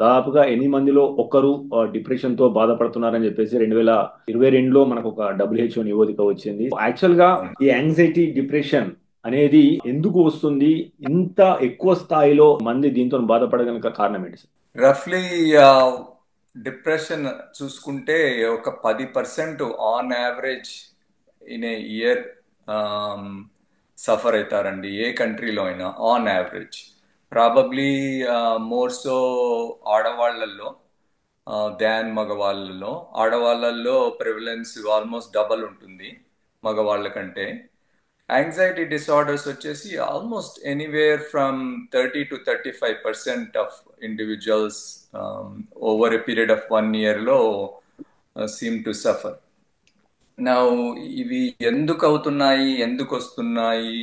దాదాపుగా 8 మందిలో ఒకరు డిప్రెషన్‌తో బాధపడుతున్నారని చెప్పేసి 2022లో మనకు ఒక WHO నివేదిక వచ్చింది. యాక్చువల్‌గా ఈ యాంగ్జైటీ, డిప్రెషన్ అనేది ఎందుకు వస్తుంది? ఇంత ఎక్కువ స్థాయిలో మంది దీంతోని బాధపడగలగ కారణం ఏంటి సార్? రఫ్లీ డిప్రెషన్ చూసుకుంటే ఒక 10% on average in a year suffer అవుతారండి, ఏ కంట్రీలో అయినా on average. Probably more so ఆడవాళ్ళల్లో దాన్ మగవాళ్ళలో. ఆడవాళ్ళల్లో ప్రివలెన్స్ ఆల్మోస్ట్ డబల్ ఉంటుంది మగవాళ్ళ కంటే. యాంగ్జైటీ డిసార్డర్స్ వచ్చేసి almost anywhere from 30 to 35% of individuals over a period of 1 yearలో సీమ్ టు సఫర్. నా ఇవి ఎందుకు అవుతున్నాయి, ఎందుకు వస్తున్నాయి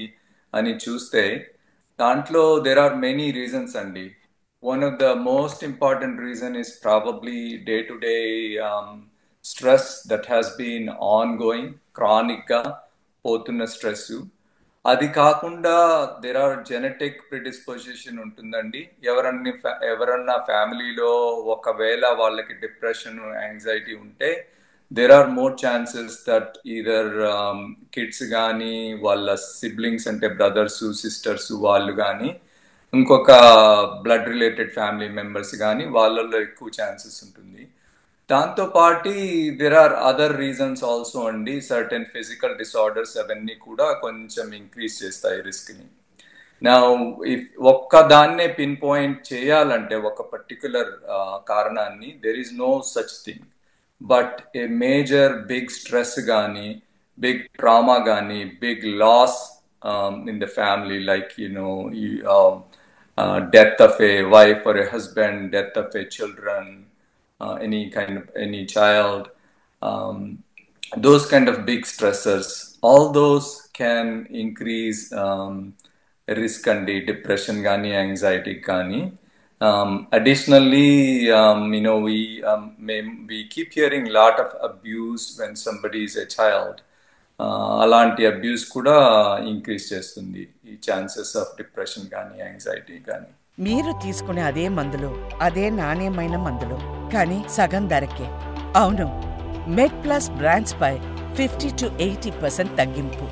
అని చూస్తే దాంట్లో దెర్ ఆర్ మెనీ రీజన్స్ అండి. One of the most important reason is probably day to day stress that has been ongoing, క్రానిక్గా పోతున్న స్ట్రెస్. అది కాకుండా దెర్ ఆర్ జెనెటిక్ ప్రిడిస్పోజిషన్ ఉంటుందండి. ఎవరన్నా ఫ్యామిలీలో ఒకవేళ వాళ్ళకి డిప్రెషన్, యాంగ్జైటీ ఉంటే there are more chances that either kids కానీ వాళ్ళ సిబ్లింగ్స్ అంటే బ్రదర్స్, సిస్టర్స్ వాళ్ళు కానీ ఇంకొక బ్లడ్ రిలేటెడ్ ఫ్యామిలీ మెంబర్స్ కానీ వాళ్ళల్లో ఎక్కువ ఛాన్సెస్ ఉంటుంది. దాంతోపాటు there are other reasons also అండి. సర్టెన్ ఫిజికల్ డిసార్డర్స్ అవన్నీ కూడా కొంచెం ఇంక్రీజ్ చేస్తాయి రిస్క్ని. నా ఒక్క దాన్నే పిన్ పాయింట్ చేయాలంటే ఒక పర్టికులర్ కారణాన్ని, there is no such thing. But a major big stress కానీ, బిగ్ ట్రామా కానీ, big loss in the family, like death of a wife or a husband, death of a children, any child, those kind of big stressors, all those can increase risk and depression gaani, anxiety gaani. Additionally, we keep hearing a lot of abuse when somebody is a child. అలాంటి abuse కూడా increase చేస్తుంది ఈ chances of depression కానీ, anxiety కానీ. మీరు తీసుకునే అదే మందులు, అదే నాణ్యమైన మందులు, కానీ సగం ధరకే. అవును, మెడ్ ప్లస్ బ్రాండ్స్ పై 50 to 80% తగ్గింపు.